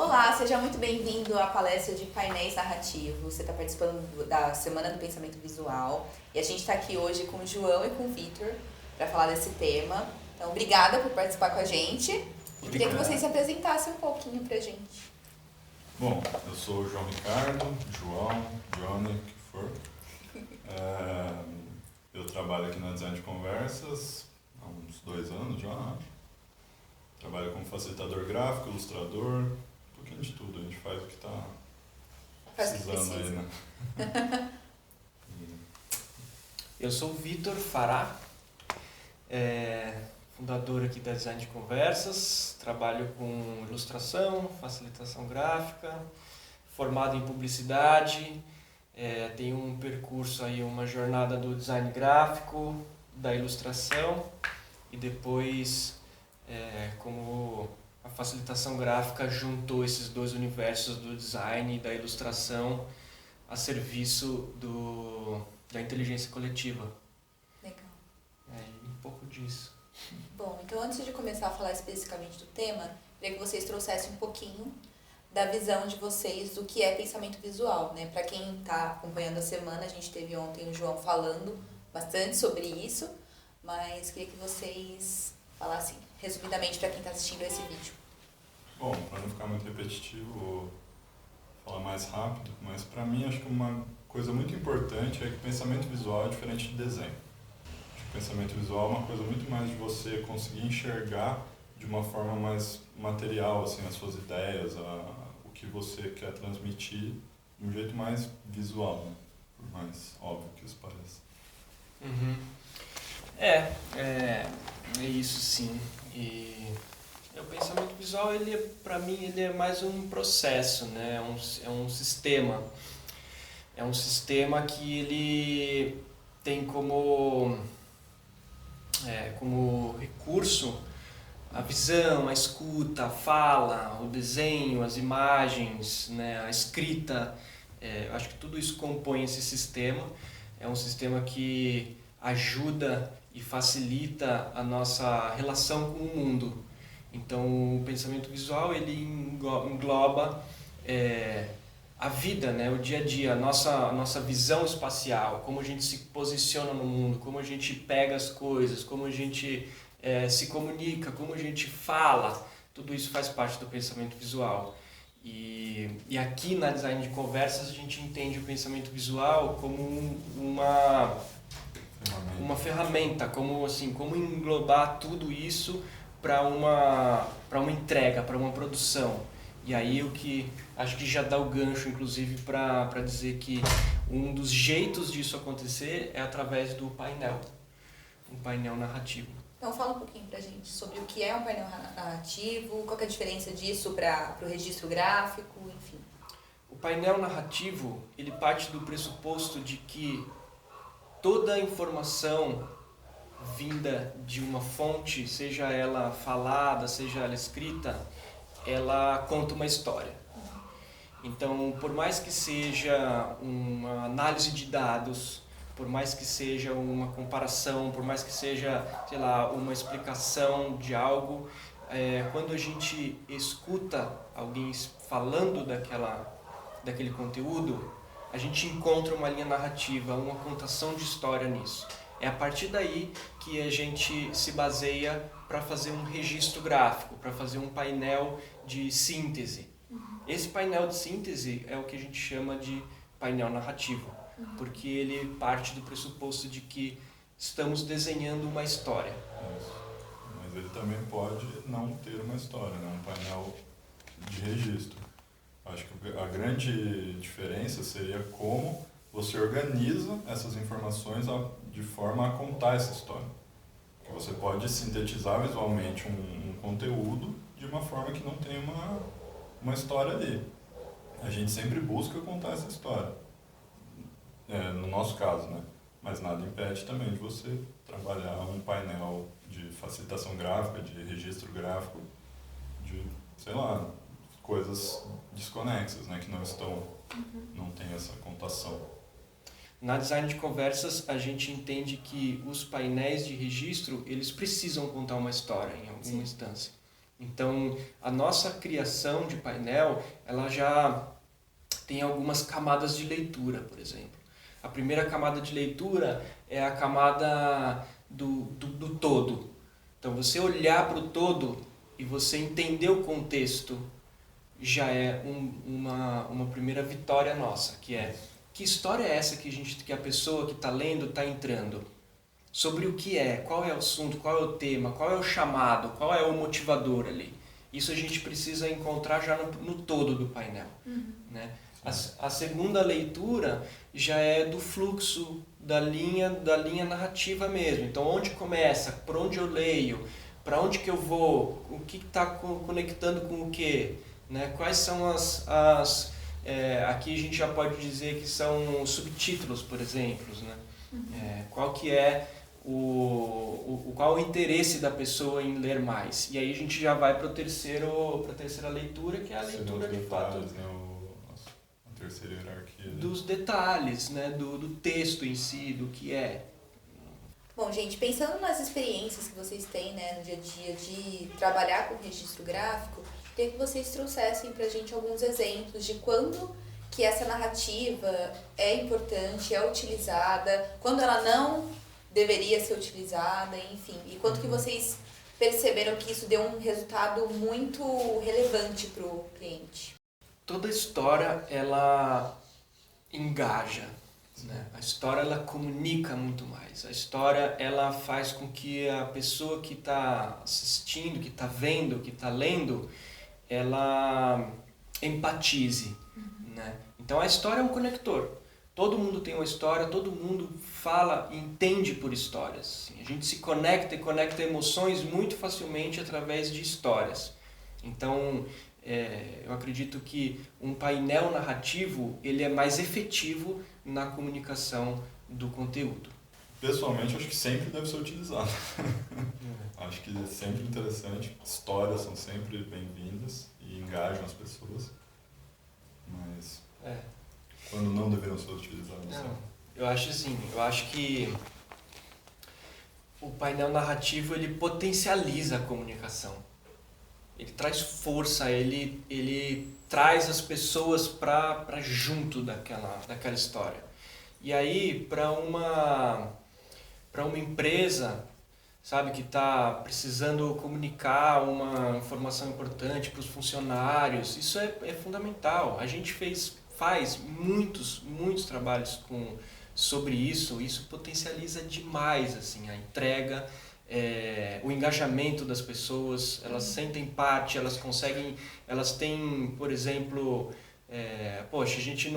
Olá, seja muito bem-vindo à palestra de painéis narrativos. Você está participando da Semana do Pensamento Visual e a gente está aqui hoje com o João e com o Vitor para falar desse tema. Então, obrigada por participar com a gente e queria que vocês se apresentassem um pouquinho para a gente. Bom, eu sou o João Ricardo, João, Johnny, o que for. Eu trabalho aqui na Design de Conversas há uns 2 anos já, acho. Trabalho como facilitador gráfico, ilustrador, um pouquinho de tudo, a gente faz o que está precisando aí, né? Eu sou o Vitor Fará, fundador aqui da Design de Conversas, trabalho com ilustração, facilitação gráfica, formado em publicidade, tenho um percurso aí, uma jornada do design gráfico, da ilustração e depois como a facilitação gráfica juntou esses dois universos do design e da ilustração a serviço da inteligência coletiva. Legal. Um pouco disso. Bom, então antes de começar a falar especificamente do tema, queria que vocês trouxessem um pouquinho da visão de vocês do que é pensamento visual, né? Para quem está acompanhando a semana, a gente teve ontem o João falando bastante sobre isso, mas queria que vocês falassem resumidamente para quem está assistindo esse vídeo. Bom, para não ficar muito repetitivo, vou falar mais rápido, mas para mim acho que uma coisa muito importante é que pensamento visual é diferente de desenho. Acho que pensamento visual é uma coisa muito mais de você conseguir enxergar de uma forma mais material assim, as suas ideias, o que você quer transmitir de um jeito mais visual, né? Por mais óbvio que isso pareça. Uhum. É isso sim. E o pensamento visual, para mim, ele é mais um processo, né? É um sistema. É um sistema que ele tem como recurso a visão, a escuta, a fala, o desenho, as imagens, né? A escrita. Eu acho que tudo isso compõe esse sistema. É um sistema que ajuda e facilita a nossa relação com o mundo. Então, o pensamento visual ele engloba a vida, né? O dia a dia, a nossa visão espacial, como a gente se posiciona no mundo, como a gente pega as coisas, como a gente se comunica, como a gente fala. Tudo isso faz parte do pensamento visual. E aqui na Design de Conversas a gente entende o pensamento visual como uma ferramenta, como englobar tudo isso para uma entrega, para uma produção. E aí o que acho que já dá o gancho, inclusive, para dizer que um dos jeitos disso acontecer é através do painel, um painel narrativo. Então fala um pouquinho pra gente sobre o que é um painel narrativo, qual que é a diferença disso para o registro gráfico, enfim. O painel narrativo, ele parte do pressuposto de que toda a informação vinda de uma fonte, seja ela falada, seja ela escrita, ela conta uma história. Então, por mais que seja uma análise de dados, por mais que seja uma comparação, por mais que seja, sei lá, uma explicação de algo, quando a gente escuta alguém falando daquele conteúdo, a gente encontra uma linha narrativa, uma contação de história nisso. É a partir daí que a gente se baseia para fazer um registro gráfico, para fazer um painel de síntese. Esse painel de síntese é o que a gente chama de painel narrativo, porque ele parte do pressuposto de que estamos desenhando uma história. Mas ele também pode não ter uma história, né? Um painel de registro. Acho que a grande diferença seria como você organiza essas informações de forma a contar essa história. Porque você pode sintetizar visualmente um conteúdo de uma forma que não tem uma história ali. A gente sempre busca contar essa história. No nosso caso, né? Mas nada impede também de você trabalhar um painel de facilitação gráfica, de registro gráfico, de, sei lá, coisas desconexas, né? Que não tem essa contação. Na Design de Conversas, a gente entende que os painéis de registro, eles precisam contar uma história em alguma instância. Então, a nossa criação de painel, ela já tem algumas camadas de leitura, por exemplo. A primeira camada de leitura é a camada do todo. Então, você olhar para o todo e você entender o contexto já é uma primeira vitória nossa, que é: que história é essa que a pessoa que está lendo está entrando? Sobre o que é, qual é o assunto, qual é o tema, qual é o chamado, qual é o motivador ali. Isso a gente precisa encontrar já no todo do painel. Né? A segunda leitura já é do fluxo da linha narrativa mesmo. Então, onde começa, por onde eu leio, para onde que eu vou, o que está conectando com o quê, né? Quais são aqui a gente já pode dizer que são subtítulos, por exemplo, né? Qual que é qual o interesse da pessoa em ler mais. E aí a gente já vai para a terceira leitura, que é a leitura de fato, né? A terceira hierarquia. Dos detalhes, né? Do texto em si, do que é. Bom, gente, pensando nas experiências que vocês têm, né, no dia a dia de trabalhar com registro gráfico, queria que vocês trouxessem pra gente alguns exemplos de quando que essa narrativa é importante, é utilizada, quando ela não deveria ser utilizada, enfim, e quanto que vocês perceberam que isso deu um resultado muito relevante para o cliente. Toda história, ela engaja, né? A história, ela comunica muito mais. A história, ela faz com que a pessoa que está assistindo, que está vendo, que está lendo, ela empatize, né? Então a história é um conector. Todo mundo tem uma história, todo mundo fala e entende por histórias. A gente se conecta e conecta emoções muito facilmente através de histórias. Então, eu acredito que um painel narrativo ele é mais efetivo na comunicação do conteúdo. Pessoalmente, acho que sempre deve ser utilizado. Acho que é sempre interessante. Histórias são sempre bem-vindas e engajam as pessoas. Mas quando não deveriam ser utilizadas? Não, eu acho assim, eu acho que o painel narrativo ele potencializa a comunicação. Ele traz força, ele traz as pessoas para junto daquela história. E aí, para uma empresa, sabe, que está precisando comunicar uma informação importante para os funcionários, isso é fundamental. A gente faz muitos trabalhos sobre isso. Isso potencializa demais assim, a entrega, o engajamento das pessoas. Elas sentem parte, elas têm, por exemplo, a gente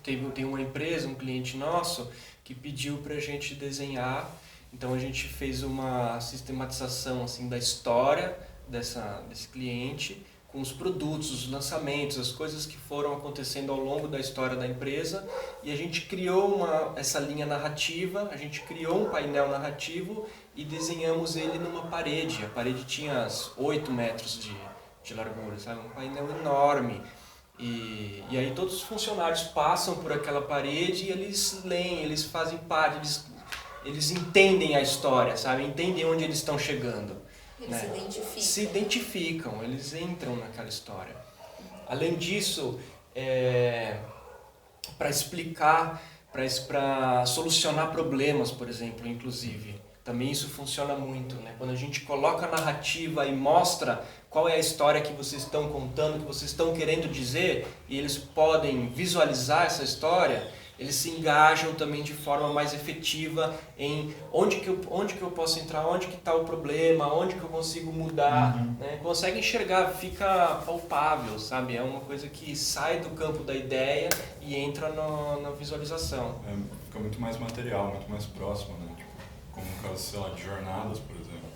tem uma empresa, um cliente nosso, que pediu para a gente desenhar. Então a gente fez uma sistematização assim, da história desse cliente, com os produtos, os lançamentos, as coisas que foram acontecendo ao longo da história da empresa, e a gente criou essa linha narrativa, a gente criou um painel narrativo e desenhamos ele numa parede. A parede tinha 8 metros de largura, sabe? Um painel enorme. E aí todos os funcionários passam por aquela parede e eles leem, eles fazem parte, eles entendem a história, sabe? Entendem onde eles estão chegando. Eles se identificam. Se identificam, eles entram naquela história. Além disso, para explicar, para solucionar problemas, por exemplo, inclusive, também isso funciona muito, né? Quando a gente coloca a narrativa e mostra qual é a história que vocês estão contando, que vocês estão querendo dizer, e eles podem visualizar essa história, eles se engajam também de forma mais efetiva em onde que eu posso entrar, onde que está o problema, onde que eu consigo mudar, né? Consegue enxergar, fica palpável, sabe? É uma coisa que sai do campo da ideia e entra na visualização. Fica muito mais material, muito mais próximo, né? Tipo, como no caso, sei lá, de jornadas, por exemplo.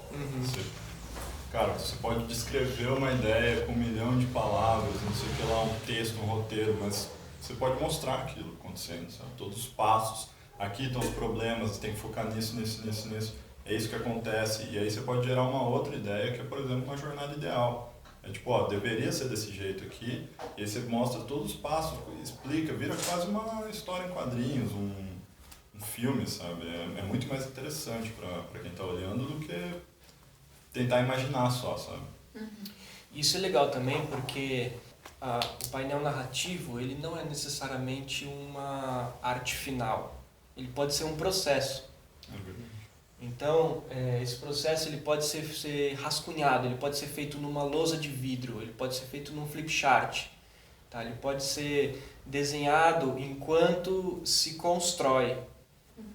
Você pode descrever uma ideia com 1 milhão de palavras, não sei o que lá, um texto, um roteiro, mas você pode mostrar aquilo acontecendo, sabe? Todos os passos. Aqui estão os problemas, você tem que focar nisso. É isso que acontece. E aí você pode gerar uma outra ideia, que é, por exemplo, uma jornada ideal. É tipo, deveria ser desse jeito aqui. E aí você mostra todos os passos, explica, vira quase uma história em quadrinhos, um filme, sabe? É muito mais interessante para quem está olhando do que tentar imaginar só, sabe? Isso é legal também porque o painel narrativo ele não é necessariamente uma arte final. Ele pode ser um processo. É verdade. Então, esse processo ele pode ser rascunhado, ele pode ser feito numa lousa de vidro, ele pode ser feito num flip chart, tá? Ele pode ser desenhado enquanto se constrói,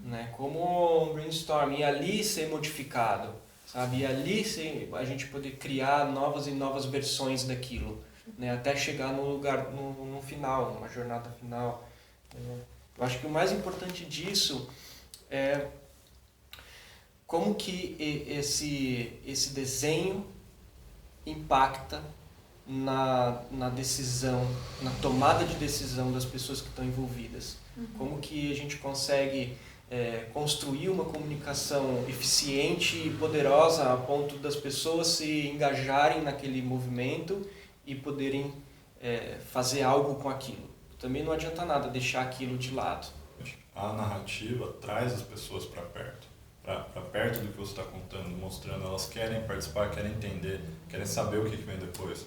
né? Como um brainstorm, e ali ser modificado, sabe? E ali a gente poder criar novas e novas versões daquilo, né? Até chegar no lugar, no final, numa jornada final. Eu acho que o mais importante disso é como que esse desenho impacta na decisão, na tomada de decisão das pessoas que estão envolvidas. Como que a gente consegue construir uma comunicação eficiente e poderosa a ponto das pessoas se engajarem naquele movimento e poderem fazer algo com aquilo. Também não adianta nada deixar aquilo de lado. A narrativa traz as pessoas para perto do que você está contando, mostrando. Elas querem participar, querem entender, querem saber o que vem depois.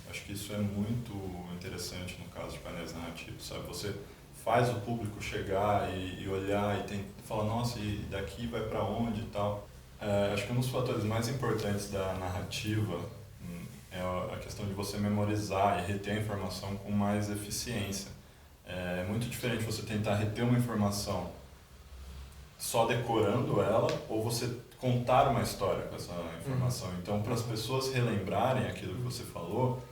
Acho que isso é muito interessante no caso de painéis narrativos, sabe? Você faz o público chegar e olhar e falar, nossa, e daqui vai para onde e tal. Acho que um dos fatores mais importantes da narrativa é a questão de você memorizar e reter a informação com mais eficiência. É muito diferente você tentar reter uma informação só decorando ela ou você contar uma história com essa informação. Então, para as pessoas relembrarem aquilo que você falou,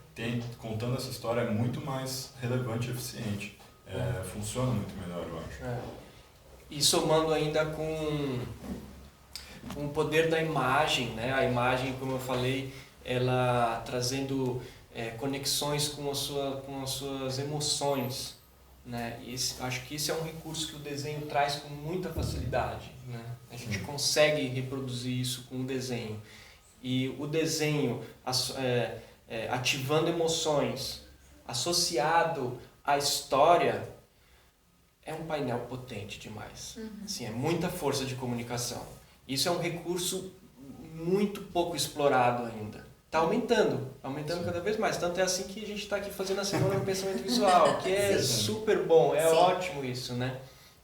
contando essa história é muito mais relevante e eficiente. Funciona muito melhor, eu acho. E somando ainda com o poder da imagem, né? A imagem, como eu falei, ela trazendo conexões com as suas emoções, né? Acho que esse é um recurso que o desenho traz com muita facilidade, né? A gente consegue reproduzir isso com o desenho. E o desenho ativando emoções, associado à história, é um painel potente demais. Assim, é muita força de comunicação. Isso é um recurso muito pouco explorado ainda. Está aumentando cada vez mais. Tanto é assim que a gente está aqui fazendo a Semana do Pensamento Visual, que é super bom, é ótimo isso, né?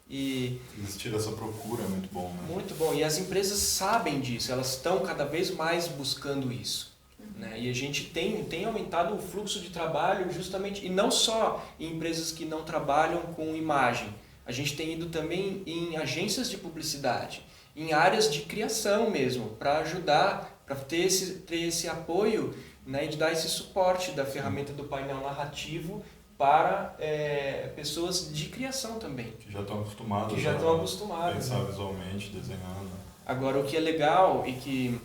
E existir essa procura é muito bom, né? Muito bom. E as empresas sabem disso, elas estão cada vez mais buscando isso. Né? E a gente tem aumentado o fluxo de trabalho justamente, e não só em empresas que não trabalham com imagem. A gente tem ido também em agências de publicidade, em áreas de criação mesmo, para ajudar, para ter esse apoio, né, e de dar esse suporte da ferramenta do painel narrativo para pessoas de criação também. Que já estão acostumadas a pensar visualmente, desenhando. Agora, o que é legal e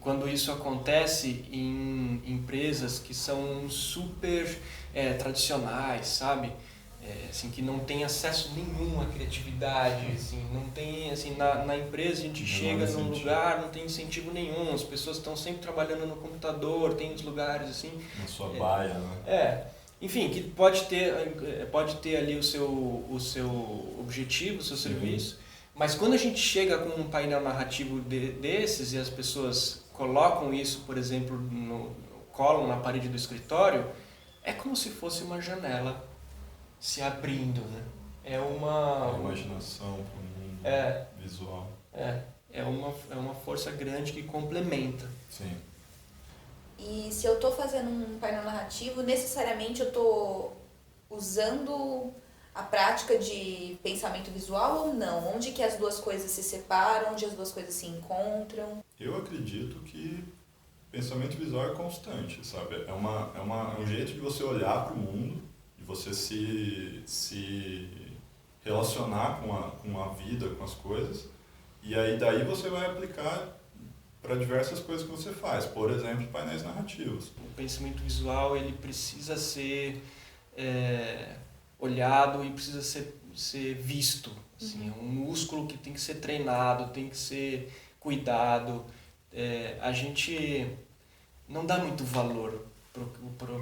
quando isso acontece em empresas que são super tradicionais, sabe? Assim, que não tem acesso nenhum à criatividade, assim, não tem, assim, na empresa a gente chega num lugar, não tem incentivo nenhum, as pessoas estão sempre trabalhando no computador, tem os lugares assim... Na sua baia, né? Enfim, que pode ter ali o seu objetivo, o seu serviço, mas quando a gente chega com um painel narrativo desses e as pessoas colocam isso, por exemplo, colam na parede do escritório, é como se fosse uma janela se abrindo, né? A imaginação para o mundo visual. É uma força grande que complementa. Sim. E se eu estou fazendo um painel narrativo, necessariamente eu estou usando a prática de pensamento visual ou não? Onde que as duas coisas se separam, onde as duas coisas se encontram? Eu acredito que pensamento visual é constante, sabe? É um jeito de você olhar para o mundo, de você se relacionar com a vida, com as coisas, e aí daí você vai aplicar para diversas coisas que você faz, por exemplo, painéis narrativos. O pensamento visual ele precisa ser olhado e precisa ser visto. Assim, é um músculo que tem que ser treinado, tem que ser cuidado. A gente não dá muito valor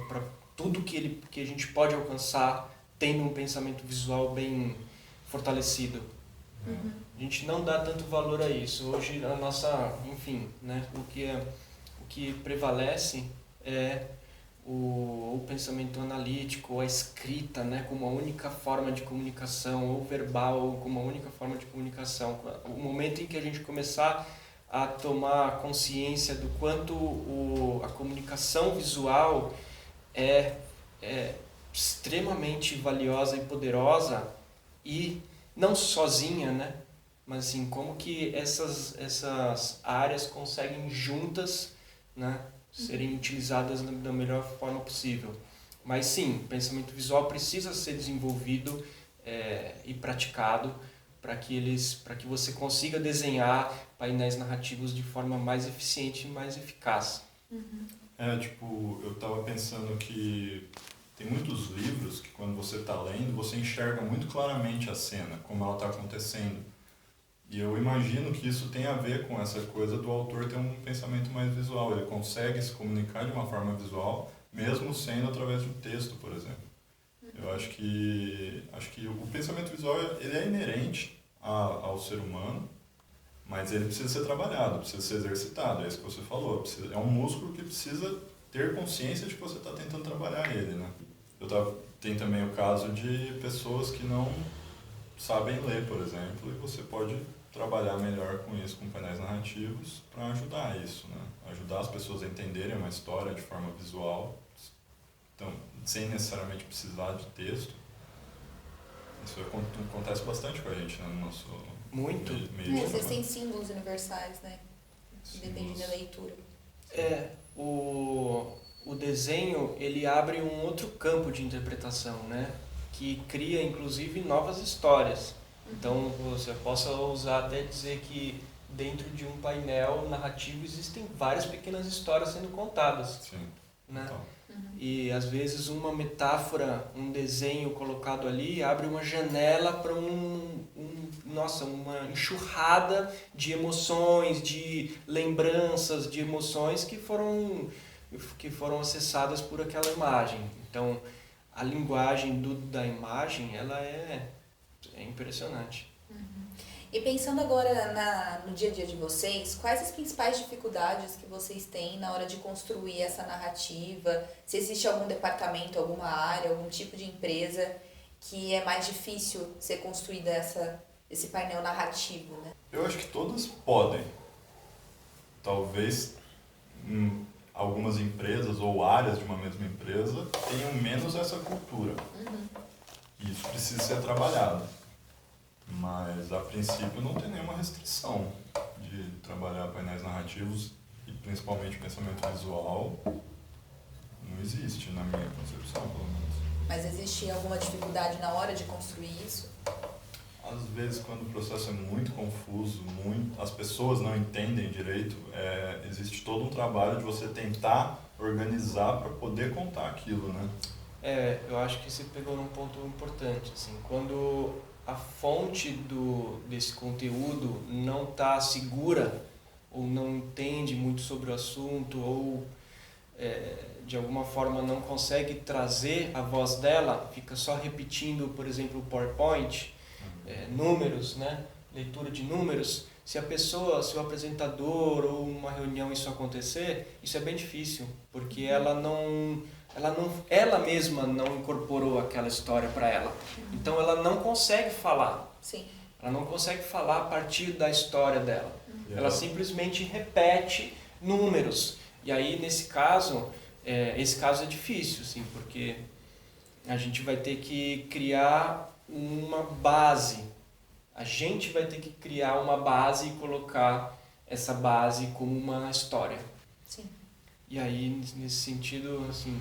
para tudo que a gente pode alcançar tendo um pensamento visual bem fortalecido. Uhum. A gente não dá tanto valor a isso. Hoje a nossa, enfim, né, o que prevalece é o pensamento analítico, a escrita, né, como a única forma de comunicação, ou verbal como a única forma de comunicação. O momento em que a gente começar a tomar consciência do quanto a comunicação visual é extremamente valiosa e poderosa, e não sozinha, né? Mas assim, como que essas áreas conseguem juntas, né, serem utilizadas da melhor forma possível. Mas sim, o pensamento visual precisa ser desenvolvido e praticado para que você consiga desenhar painéis narrativos de forma mais eficiente e mais eficaz. Tipo, eu tava pensando que tem muitos livros que quando você está lendo, você enxerga muito claramente a cena, como ela está acontecendo. E eu imagino que isso tem a ver com essa coisa do autor ter um pensamento mais visual. Ele consegue se comunicar de uma forma visual, mesmo sendo através de um texto, por exemplo. Eu acho que o pensamento visual ele é inerente ao ser humano, mas ele precisa ser trabalhado, precisa ser exercitado. É isso que você falou. É um músculo que precisa ter consciência de que você está tentando trabalhar ele, né? Tem também o caso de pessoas que não sabem ler, por exemplo, e você pode trabalhar melhor com isso, com painéis narrativos, para ajudar isso, né? Ajudar as pessoas a entenderem uma história de forma visual, então, sem necessariamente precisar de texto. Isso acontece bastante com a gente, né, no nosso Muito. meio. Existem símbolos universais, né? Depende da leitura. O desenho, ele abre um outro campo de interpretação, né? Que cria, inclusive, novas histórias. Então, você possa usar até dizer que dentro de um painel narrativo existem várias pequenas histórias sendo contadas. Sim. Né? Então. E, às vezes, uma metáfora, um desenho colocado ali abre uma janela para uma enxurrada de emoções, de lembranças, de emoções que foram acessadas por aquela imagem. Então, a linguagem da imagem, ela é impressionante. E pensando agora no dia a dia de vocês, quais as principais dificuldades que vocês têm na hora de construir essa narrativa? Se existe algum departamento, alguma área, algum tipo de empresa que é mais difícil ser construída esse painel narrativo, né? Eu acho que todas podem. Talvez algumas empresas ou áreas de uma mesma empresa tenham menos essa cultura. E isso precisa ser trabalhado. Mas, a princípio, não tem nenhuma restrição de trabalhar painéis narrativos e, principalmente, pensamento visual. Não existe, na minha concepção, pelo menos. Mas existe alguma dificuldade na hora de construir isso? Às vezes, quando o processo é muito confuso, as pessoas não entendem direito, existe todo um trabalho de você tentar organizar para poder contar aquilo, né? Eu acho que você pegou num ponto importante, assim, quando a fonte desse conteúdo não está segura ou não entende muito sobre o assunto ou de alguma forma não consegue trazer a voz dela, fica só repetindo, por exemplo, o PowerPoint, números, né? Leitura de números. Se o apresentador ou uma reunião isso acontecer, isso é bem difícil, porque ela mesma não incorporou aquela história para ela. Então ela não consegue falar. Sim. Ela não consegue falar a partir da história dela. Ela simplesmente repete números. E aí, nesse caso, esse caso é difícil, assim, porque a gente vai ter que criar uma base. A gente vai ter que criar uma base e colocar essa base como uma história. Sim. E aí, nesse sentido, assim,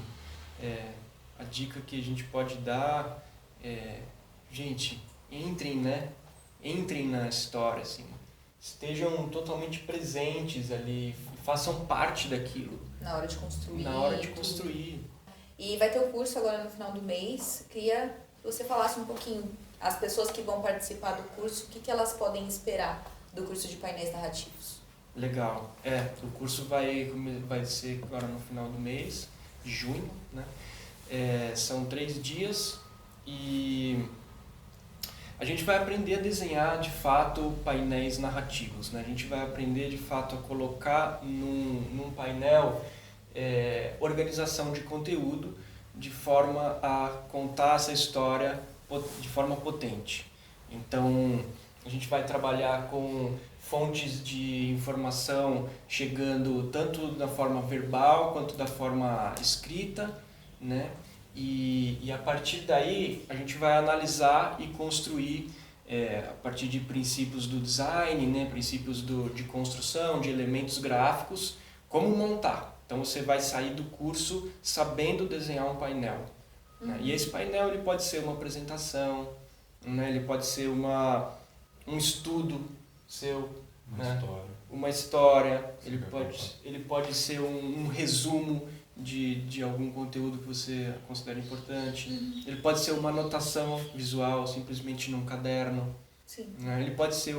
a dica que a gente pode dar gente, entrem na história, assim, estejam totalmente presentes ali, façam parte daquilo. Na hora de construir. Na hora de construir. E vai ter o curso agora no final do mês. Queria que você falasse um pouquinho, as pessoas que vão participar do curso, o que elas podem esperar do curso de painéis narrativos? Legal. O curso vai ser agora no final do mês, de junho, né? São 3 dias e A gente vai aprender a desenhar de fato painéis narrativos, né? A gente vai aprender de fato a colocar num painel organização de conteúdo de forma a contar essa história de forma potente. Então, a gente vai trabalhar com fontes de informação chegando tanto da forma verbal quanto da forma escrita, né? E a partir daí a gente vai analisar e construir a partir de princípios do design, né? Princípios de construção, de elementos gráficos, como montar. Então você vai sair do curso sabendo desenhar um painel. Né? E esse painel ele pode ser uma apresentação, né? Ele pode ser um estudo seu, uma história, ele pode ser um resumo de algum conteúdo que você considera importante. Ele pode ser uma anotação visual, simplesmente num caderno. Sim. Né? Ele pode ser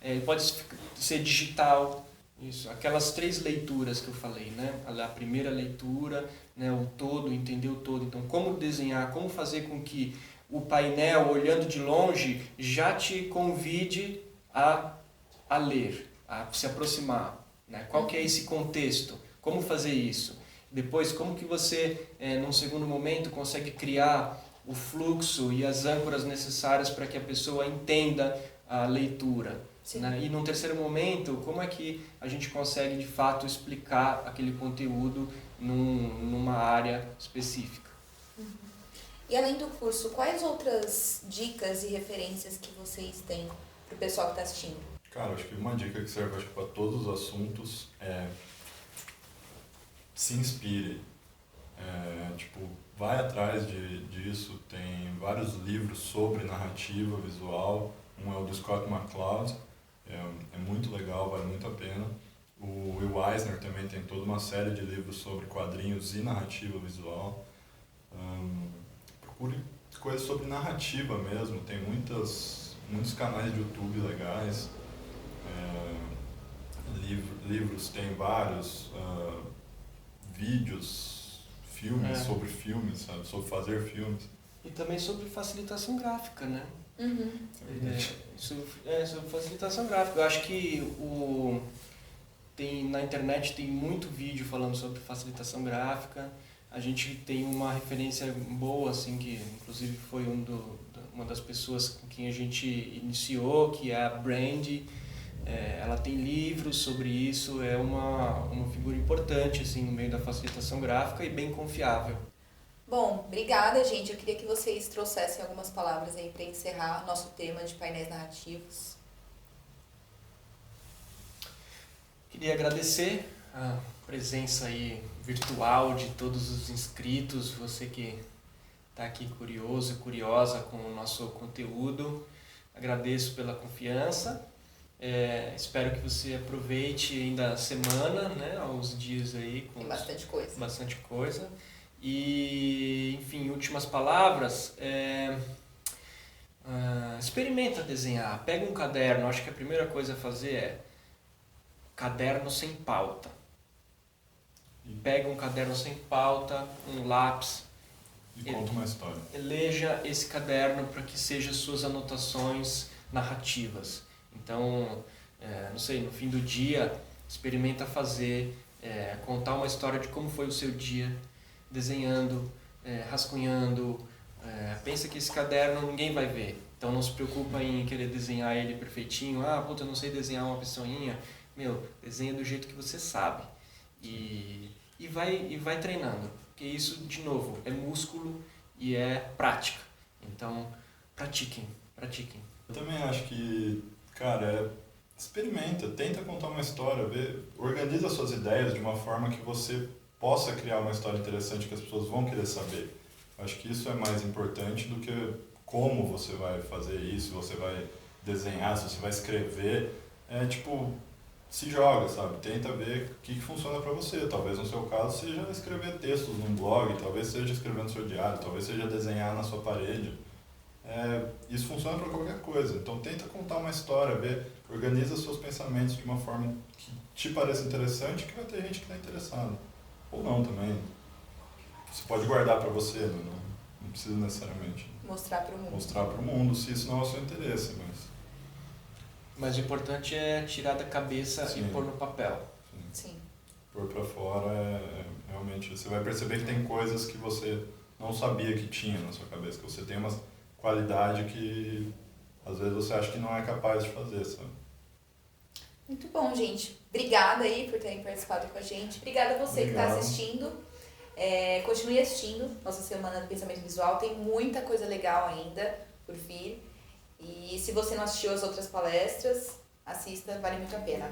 ele pode ser digital. Isso, aquelas 3 leituras que eu falei, né? A primeira leitura, né? O todo, entender o todo. Então, como desenhar, como fazer com que o painel, olhando de longe, já te convide a ler, a se aproximar. Né? Qual que é esse contexto? Como fazer isso? Depois, como que você, num segundo momento, consegue criar o fluxo e as âncoras necessárias para que a pessoa entenda a leitura? Né? E num terceiro momento, como é que a gente consegue, de fato, explicar aquele conteúdo numa área específica? E além do curso, quais outras dicas e referências que vocês têm para o pessoal que está assistindo? Cara, acho que uma dica que serve para todos os assuntos é se inspire. Vai atrás disso. Tem vários livros sobre narrativa visual. Um é o do Scott McCloud. É muito legal, vale muito a pena. O Will Eisner também tem toda uma série de livros sobre quadrinhos e narrativa visual. Procure coisas sobre narrativa mesmo. Tem muitos canais de YouTube legais. Livros, tem vários vídeos, filmes sobre filmes, sabe? Sobre fazer filmes. E também sobre facilitação gráfica, né? Sobre facilitação gráfica. Eu acho que na internet tem muito vídeo falando sobre facilitação gráfica. A gente tem uma referência boa, assim, que inclusive foi uma das pessoas com quem a gente iniciou, que é a Brandy. Ela tem livros sobre isso, é uma figura importante assim, no meio da facilitação gráfica e bem confiável. Bom, obrigada, gente. Eu queria que vocês trouxessem algumas palavras aí para encerrar nosso tema de painéis narrativos. Queria agradecer a presença aí virtual de todos os inscritos, você que está aqui curioso e curiosa com o nosso conteúdo. Agradeço pela confiança. Espero que você aproveite ainda a semana, né, os dias aí. Tem bastante coisa. Bastante coisa. E, enfim, últimas palavras. Experimenta desenhar. Pega um caderno. Acho que a primeira coisa a fazer é caderno sem pauta. Pega um caderno sem pauta, um lápis. E conta uma história. Eleja esse caderno para que sejam suas anotações narrativas. Então, não sei, no fim do dia, experimenta contar uma história de como foi o seu dia, desenhando, rascunhando. Pensa que esse caderno ninguém vai ver, então não se preocupa em querer desenhar ele perfeitinho. Eu não sei desenhar uma pessoinha. Desenha do jeito que você sabe. E vai treinando, porque isso, de novo, é músculo e é prática. Então, pratiquem. Eu também acho que, cara, experimenta, tenta contar uma história, organiza suas ideias de uma forma que você possa criar uma história interessante que as pessoas vão querer saber. Acho que isso é mais importante do que como você vai fazer isso, se você vai desenhar, se você vai escrever. Se joga, sabe? Tenta ver o que funciona para você. Talvez no seu caso seja escrever textos num blog, talvez seja escrever no seu diário, talvez seja desenhar na sua parede. Isso funciona para qualquer coisa. Então tenta contar uma história, organiza seus pensamentos de uma forma que te pareça interessante, que vai ter gente que está interessada. Ou não também. Você pode guardar para você, Não precisa necessariamente Mostrar para o mundo. mostrar para o mundo, se isso não é o seu interesse, Mas o importante é tirar da cabeça Sim. e pôr no papel. Sim. pôr para fora realmente... Você vai perceber que tem coisas que você não sabia que tinha na sua cabeça, que você tem uma qualidade que às vezes você acha que não é capaz de fazer, sabe? Muito bom, gente. Obrigada aí por terem participado com a gente. Obrigada a você que está Obrigado. assistindo. Continue assistindo nossa Semana do Pensamento Visual. Tem muita coisa legal ainda por vir. E se você não assistiu as outras palestras, assista, vale muito a pena.